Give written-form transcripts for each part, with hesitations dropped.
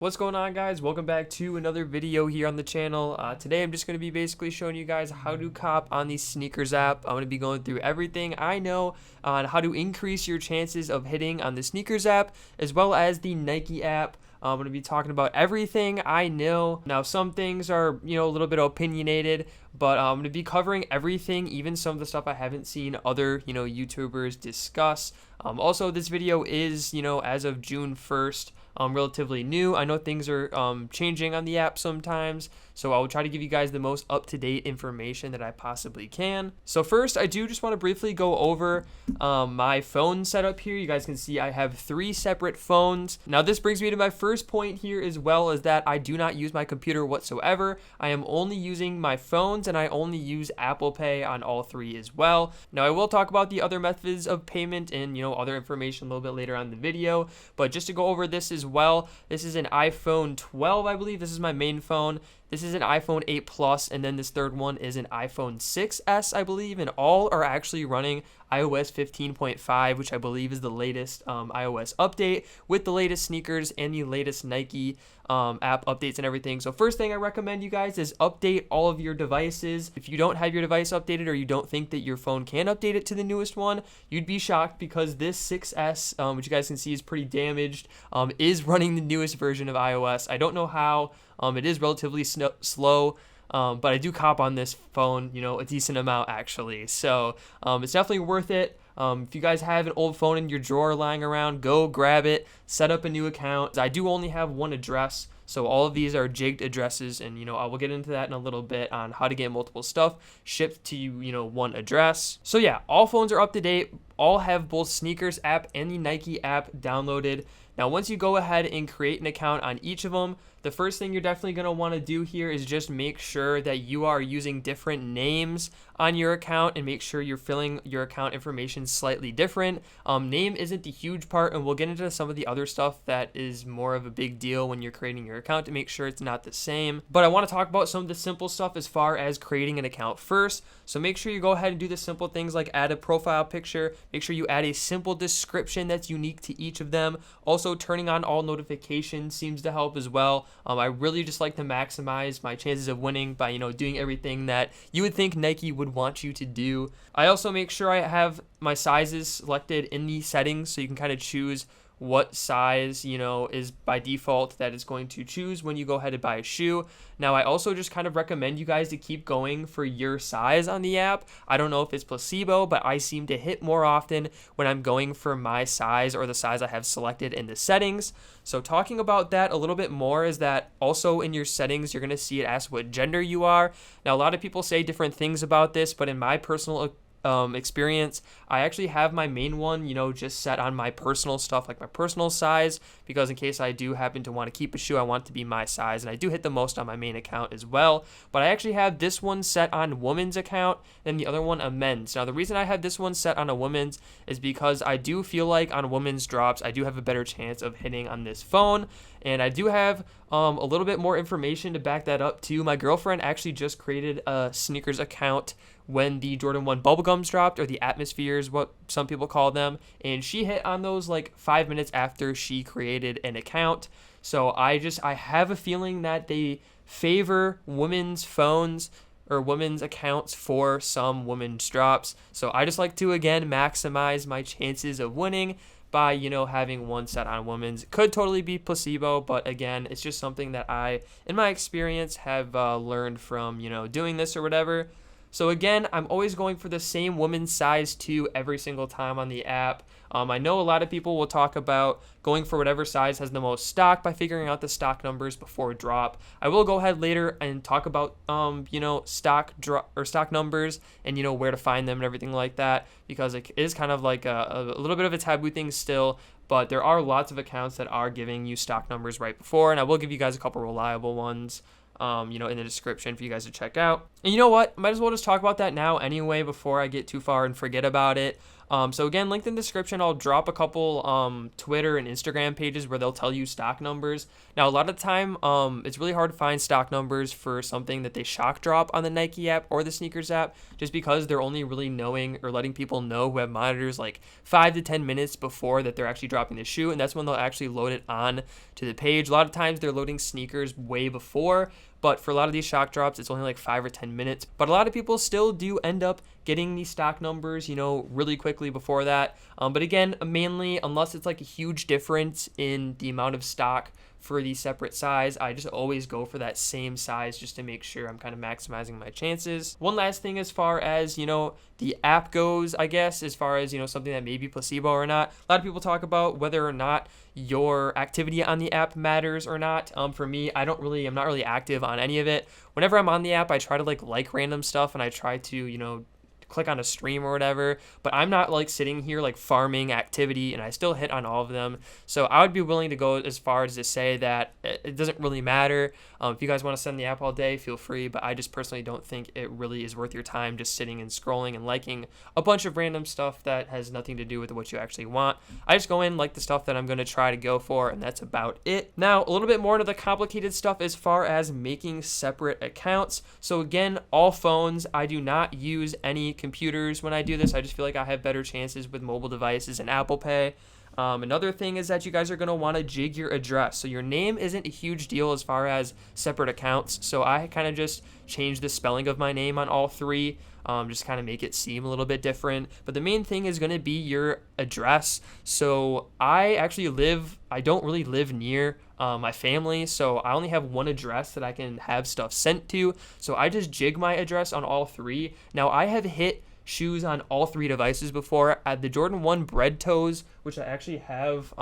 What's going on, guys? Welcome back to another video here on the channel. Today I'm just going to be basically showing you guys how to cop on the SNKRS app. I'm going to be going through everything I know on how to increase your chances of hitting on the SNKRS app as well as the Nike app. I'm going to be talking about everything I know. Now, some things are, a little bit opinionated, but I'm going to be covering everything, even some of the stuff I haven't seen other, YouTubers discuss. Also, this video is, as of June 1st, relatively new. I know things are changing on the app sometimes, so I will try to give you guys the most up-to-date information that I possibly can. So first, I do just want to briefly go over my phone setup here. You guys can see I have 3 separate phones. Now, this brings me to my first point here, as well as that I do not use my computer whatsoever. I am only using my phones, and I only use Apple Pay on all 3 as well. Now, I will talk about the other methods of payment and, other information a little bit later on in the video, but just to go over this as well, this is an iPhone 12, I believe. This is my main phone. This is an iPhone 8 Plus, and then this third one is an iPhone 6S, I believe, and all are actually running iOS 15.5, which I believe is the latest iOS update with the latest sneakers and the latest Nike app updates and everything. So first thing I recommend you guys is update all of your devices. If you don't have your device updated or you don't think that your phone can update it to the newest one, you'd be shocked because this 6S, which you guys can see is pretty damaged, is running the newest version of iOS. I don't know how. It is relatively slow, but I do cop on this phone, a decent amount actually. So it's definitely worth it. If you guys have an old phone in your drawer lying around, go grab it, set up a new account. I do only have one address, so all of these are jigged addresses, and I will get into that in a little bit on how to get multiple stuff shipped to you, one address. So yeah, all phones are up to date. All have both SNKRS app and the Nike app downloaded. Now, once you go ahead and create an account on each of them, the first thing you're definitely going to want to do here is just make sure that you are using different names on your account and make sure you're filling your account information slightly different. Name isn't the huge part, and we'll get into some of the other stuff that is more of a big deal when you're creating your account to make sure it's not the same. But I want to talk about some of the simple stuff as far as creating an account first. So make sure you go ahead and do the simple things like add a profile picture. Make sure you add a simple description that's unique to each of them. Also, turning on all notifications seems to help as well. I really just like to maximize my chances of winning by, doing everything that you would think Nike would want you to do. I also make sure I have my sizes selected in the settings so you can kind of choose what size, is by default that it's going to choose when you go ahead and buy a shoe. Now, I also just kind of recommend you guys to keep going for your size on the app. I don't know if it's placebo, but I seem to hit more often when I'm going for my size or the size I have selected in the settings. So talking about that a little bit more is that also in your settings, you're going to see it ask what gender you are. Now, a lot of people say different things about this, but in my personal experience, I actually have my main one, just set on my personal stuff, like my personal size, because in case I do happen to want to keep a shoe, I want it to be my size, and I do hit the most on my main account as well. But I actually have this one set on women's account and the other one a men's. Now, the reason I have this one set on a women's is because I do feel like on women's drops, I do have a better chance of hitting on this phone, and I do have a little bit more information to back that up too. My girlfriend actually just created a SNKRS account when the Jordan 1 bubblegums dropped, or the atmospheres, what some people call them, and she hit on those like 5 minutes after she created an account. So I have a feeling that they favor women's phones or women's accounts for some women's drops. So I just like to, again, maximize my chances of winning by, having one set on women's. It could totally be placebo, but again, it's just something that I, in my experience, have learned from, doing this or whatever. So again, I'm always going for the same women's size too every single time on the app. I know a lot of people will talk about going for whatever size has the most stock by figuring out the stock numbers before drop. I will go ahead later and talk about stock numbers and where to find them and everything like that, because it is kind of like a little bit of a taboo thing still. But there are lots of accounts that are giving you stock numbers right before, and I will give you guys a couple reliable ones in the description for you guys to check out. And you know what? Might as well just talk about that now anyway before I get too far and forget about it. So again, linked in the description. I'll drop a couple Twitter and Instagram pages where they'll tell you stock numbers. Now, a lot of the time, it's really hard to find stock numbers for something that they shock drop on the Nike app or the SNKRS app, just because they're only really knowing or letting people know who have monitors like 5 to 10 minutes before that they're actually dropping the shoe, and that's when they'll actually load it on to the page. A lot of times they're loading sneakers way before, but for a lot of these shock drops, it's only like 5 or 10 minutes. But a lot of people still do end up getting these stock numbers, really quickly before that. But again, mainly, unless it's like a huge difference in the amount of stock for the separate size, I just always go for that same size just to make sure I'm kind of maximizing my chances. One last thing as far as, the app goes, I guess, as far as, something that may be placebo or not. A lot of people talk about whether or not your activity on the app matters or not. For me, I'm not really active on any of it. Whenever I'm on the app, I try to like random stuff, and I try to, click on a stream or whatever, but I'm not like sitting here like farming activity, and I still hit on all of them. So I would be willing to go as far as to say that it doesn't really matter. If you guys want to send the app all day, feel free, but I just personally don't think it really is worth your time just sitting and scrolling and liking a bunch of random stuff that has nothing to do with what you actually want. I just go in, like the stuff that I'm going to try to go for, and that's about it. Now, a little bit more into the complicated stuff as far as making separate accounts. So again, all phones, I do not use any computers when I do this. I just feel like I have better chances with mobile devices and Apple Pay. Another thing is that you guys are going to want to jig your address. So your name isn't a huge deal as far as separate accounts. So I kind of just changed the spelling of my name on all three, just kind of make it seem a little bit different. But the main thing is going to be your address. So I don't really live near my family, so I only have one address that I can have stuff sent to. So I just jig my address on all three. Now, I have hit shoes on all three devices before. At the Jordan 1 Bread Toes, which I actually have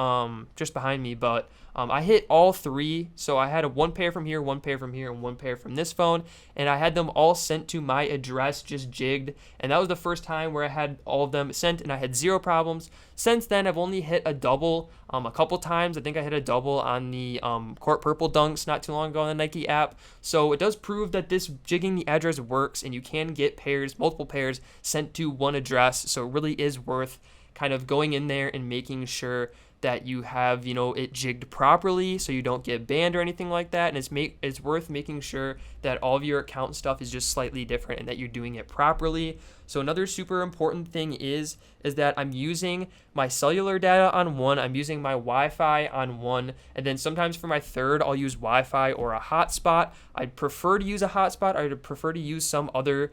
just behind me, but I hit all three. So I had one pair from here, one pair from here, and one pair from this phone, and I had them all sent to my address, just jigged, and that was the first time where I had all of them sent, and I had zero problems. Since then, I've only hit a double a couple times. I think I hit a double on the Court Purple Dunks not too long ago on the Nike app. So it does prove that this jigging the address works, and you can get multiple pairs sent to one address. So it really is worth kind of going in there and making sure that you have, it jigged properly so you don't get banned or anything like that. And it's worth making sure that all of your account stuff is just slightly different and that you're doing it properly. So another super important thing is that I'm using my cellular data on one, I'm using my Wi-Fi on one, and then sometimes for my third, I'll use Wi-Fi or a hotspot. I'd prefer to use a hotspot, or I'd prefer to use some other,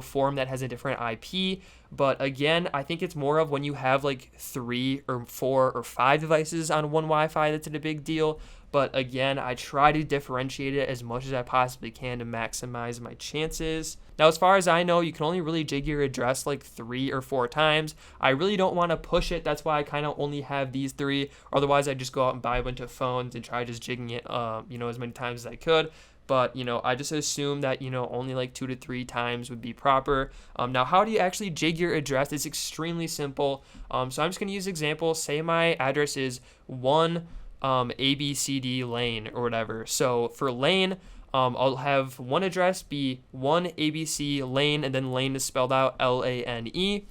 form that has a different IP. But again, I think it's more of when you have like 3 or 4 or 5 devices on one Wi-Fi that's a big deal. But again, I try to differentiate it as much as I possibly can to maximize my chances. Now, as far as I know, you can only really jig your address like 3 or 4 times. I really don't want to push it. That's why I kind of only have these 3. Otherwise, I just go out and buy a bunch of phones and try just jigging it, as many times as I could. But, I just assume that, only like 2 to 3 times would be proper. Now, how do you actually jig your address? It's extremely simple. So I'm just going to use an example. Say my address is 1 ABCD lane or whatever. So for lane, I'll have one address be 1 ABC lane, and then lane is spelled out LANE.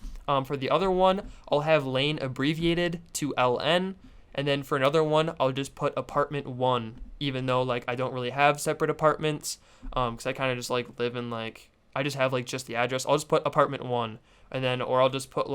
For the other one, I'll have lane abbreviated to LN. And then for another one, I'll just put apartment 1, even though like I don't really have separate apartments, because I kind of just like live in I just have just the address. I'll just put apartment 1, and then or I'll just put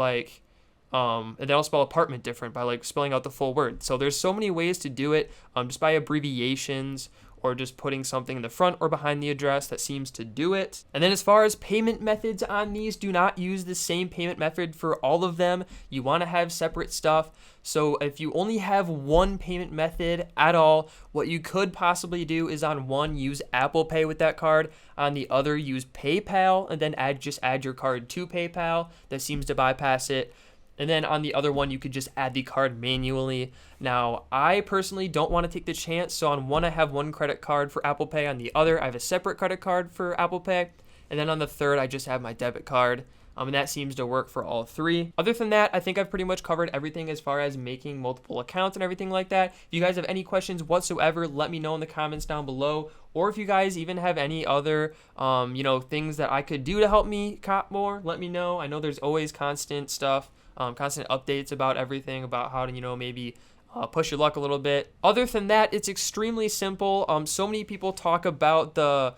and then I'll spell apartment different by spelling out the full word. So there's so many ways to do it, just by abbreviations, or just putting something in the front or behind the address that seems to do it. And then as far as payment methods on these, do not use the same payment method for all of them. You want to have separate stuff. So if you only have one payment method at all, what you could possibly do is on one, use Apple Pay with that card. On the other, use PayPal, and then just add your card to PayPal. That seems to bypass it. And then on the other one, you could just add the card manually. Now, I personally don't want to take the chance. So on one, I have one credit card for Apple Pay. On the other, I have a separate credit card for Apple Pay. And then on the third, I just have my debit card. And that seems to work for all 3. Other than that, I think I've pretty much covered everything as far as making multiple accounts and everything like that. If you guys have any questions whatsoever, let me know in the comments down below. Or if you guys even have any other, things that I could do to help me cop more, let me know. I know there's always constant stuff constant updates about everything, about how to, maybe push your luck a little bit. Other than that, it's extremely simple. So many people talk about the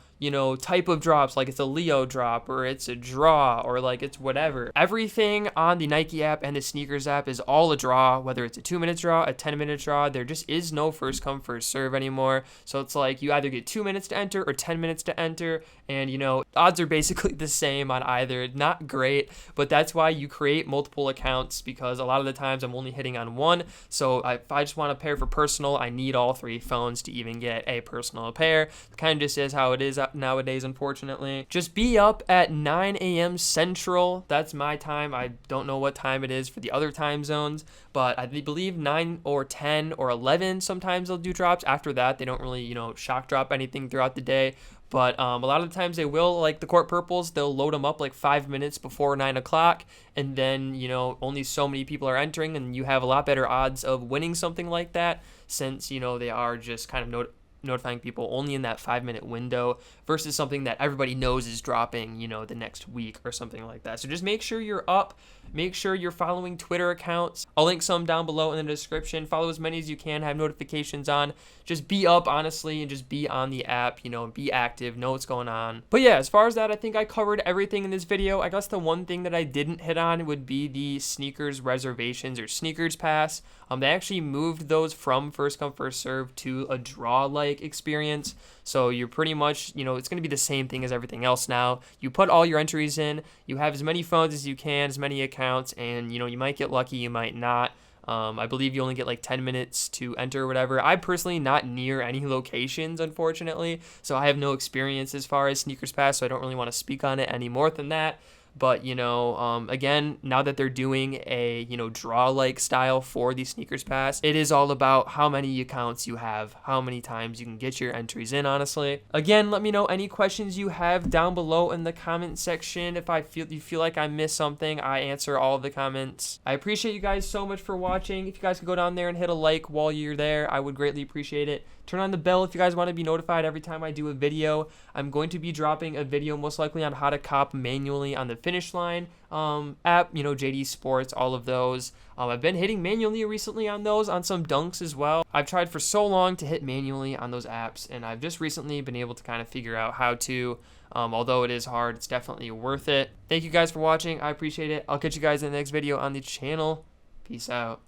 type of drops, like it's a Leo drop or it's a draw or like it's whatever. Everything on the Nike app and the SNKRS app is all a draw, whether it's a 2-minute draw, a 10-minute draw. There just is no first come, first serve anymore. So it's like you either get 2 minutes to enter or 10 minutes to enter, and odds are basically the same on either. Not great, but that's why you create multiple accounts, because a lot of the times I'm only hitting on one. So if I just want a pair for personal, I need all 3 phones to even get a personal pair. It kind of just is how it is nowadays, unfortunately. Just be up at 9 a.m. Central. That's my time. I don't know what time it is for the other time zones, but I believe 9 or 10 or 11 sometimes they'll do drops. After that, they don't really, shock drop anything throughout the day. But a lot of the times they will, like the court purples, they'll load them up like 5 minutes before 9 o'clock. And then, only so many people are entering, and you have a lot better odds of winning something like that, since, they are just kind of notifying people only in that 5-minute window versus something that everybody knows is dropping, the next week or something like that. So just make sure you're up. Make sure you're following Twitter accounts. I'll link some down below in the description. Follow as many as you can. Have notifications on. Just be up, honestly, and just be on the app, be active, know what's going on. But yeah, as far as that, I think I covered everything in this video. I guess the one thing that I didn't hit on would be the sneakers reservations or SNKRS Pass. They actually moved those from first come, first serve to a draw-like experience. So you're pretty much, it's going to be the same thing as everything else now. You put all your entries in, you have as many phones as you can, as many accounts, and, you might get lucky, you might not. I believe you only get like 10 minutes to enter or whatever. I'm personally not near any locations, unfortunately, so I have no experience as far as SNKRS Pass, so I don't really want to speak on it any more than that. But, again, now that they're doing a, draw-like style for the SNKRS Pass, it is all about how many accounts you have, how many times you can get your entries in, honestly. Again, let me know any questions you have down below in the comment section. If you feel like I missed something, I answer all of the comments. I appreciate you guys so much for watching. If you guys could go down there and hit a like while you're there, I would greatly appreciate it. Turn on the bell if you guys want to be notified every time I do a video. I'm going to be dropping a video most likely on how to cop manually on the Finish Line app, JD Sports, all of those. I've been hitting manually recently on those, on some dunks as well. I've tried for so long to hit manually on those apps, and I've just recently been able to kind of figure out how to. Although it is hard, it's definitely worth it. Thank you guys for watching. I appreciate it. I'll catch you guys in the next video on the channel. Peace out.